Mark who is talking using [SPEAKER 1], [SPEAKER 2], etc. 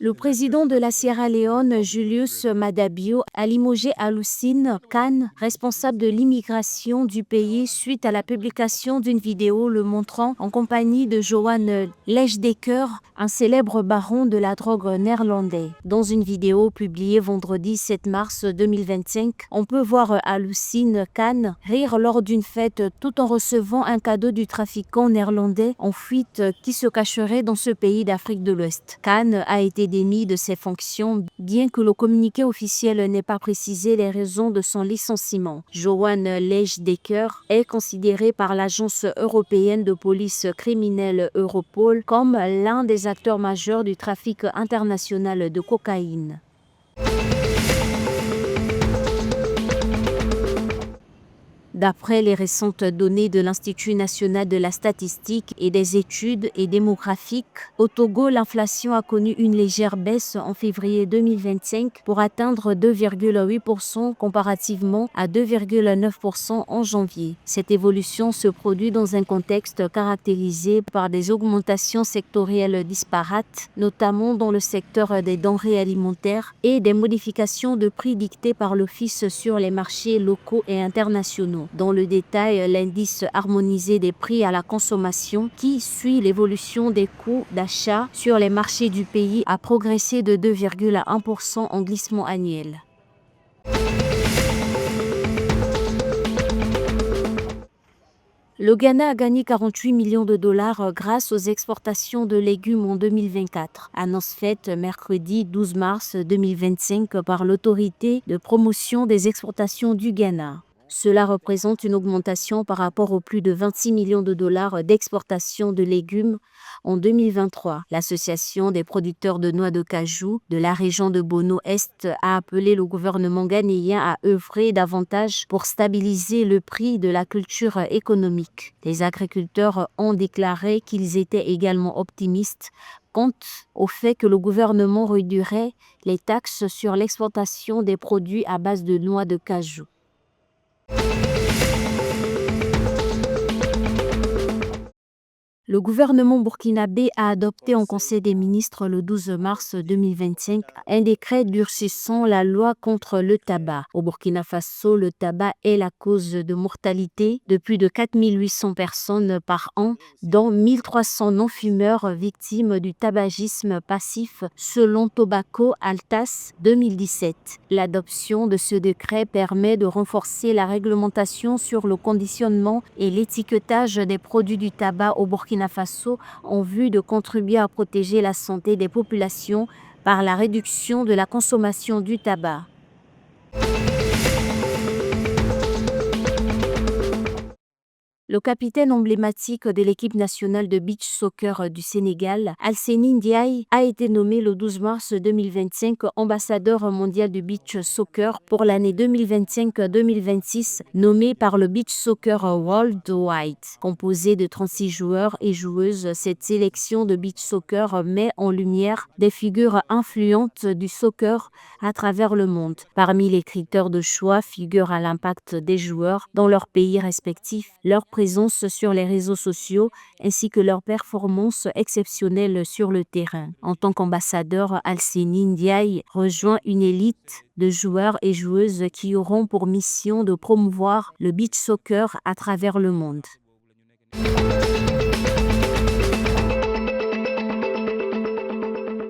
[SPEAKER 1] Le président de la Sierra Leone, Julius Maada Bio, a limogé Alcine Kane, responsable de l'immigration du pays, suite à la publication d'une vidéo le montrant en compagnie de Johan Leijdekker, un célèbre baron de la drogue néerlandais. Dans une vidéo publiée vendredi 7 mars 2025, on peut voir Alcine Kane rire lors d'une fête tout en recevant un cadeau du trafiquant néerlandais en fuite qui se cacherait dans ce pays d'Afrique de l'Ouest. Kane a été démis de ses fonctions, bien que le communiqué officiel n'ait pas précisé les raisons de son licenciement. Johan Leijdekker est considéré par l'agence européenne de police criminelle Europol comme l'un des acteurs majeurs du trafic international de cocaïne. D'après les récentes données de l'Institut national de la statistique et des études démographiques, au Togo, l'inflation a connu une légère baisse en février 2025 pour atteindre 2,8% comparativement à 2,9% en janvier. Cette évolution se produit dans un contexte caractérisé par des augmentations sectorielles disparates, notamment dans le secteur des denrées alimentaires, et des modifications de prix dictées par l'Office sur les marchés locaux et internationaux. Dans le détail, l'indice harmonisé des prix à la consommation, qui suit l'évolution des coûts d'achat sur les marchés du pays, a progressé de 2,1% en glissement annuel. Le Ghana a gagné 48 millions de dollars grâce aux exportations de légumes en 2024, annonce faite mercredi 12 mars 2025 par l'autorité de promotion des exportations du Ghana. Cela représente une augmentation par rapport aux plus de 26 millions de dollars d'exportation de légumes en 2023. L'Association des producteurs de noix de cajou de la région de Bono-Est a appelé le gouvernement ghanéen à œuvrer davantage pour stabiliser le prix de la culture économique. Les agriculteurs ont déclaré qu'ils étaient également optimistes quant au fait que le gouvernement réduirait les taxes sur l'exportation des produits à base de noix de cajou. Le gouvernement burkinabé a adopté en Conseil des ministres le 12 mars 2025 un décret durcissant la loi contre le tabac. Au Burkina Faso, le tabac est la cause de mortalité de plus de 4800 personnes par an, dont 1300 non-fumeurs victimes du tabagisme passif selon Tobacco Altas 2017. L'adoption de ce décret permet de renforcer la réglementation sur le conditionnement et l'étiquetage des produits du tabac au Burkina Faso en vue de contribuer à protéger la santé des populations par la réduction de la consommation du tabac. Le capitaine emblématique de l'équipe nationale de beach soccer du Sénégal, Alseny Ndiaye, a été nommé le 12 mars 2025 ambassadeur mondial du beach soccer pour l'année 2025-2026, nommé par le Beach Soccer Worldwide. Composé de 36 joueurs et joueuses, cette sélection de beach soccer met en lumière des figures influentes du soccer à travers le monde. Parmi les critères de choix figurent l'impact des joueurs dans leurs pays respectifs, leur présence sur les réseaux sociaux ainsi que leur performance exceptionnelle sur le terrain. En tant qu'ambassadeur, Alseny Ndiaye rejoint une élite de joueurs et joueuses qui auront pour mission de promouvoir le beach soccer à travers le monde.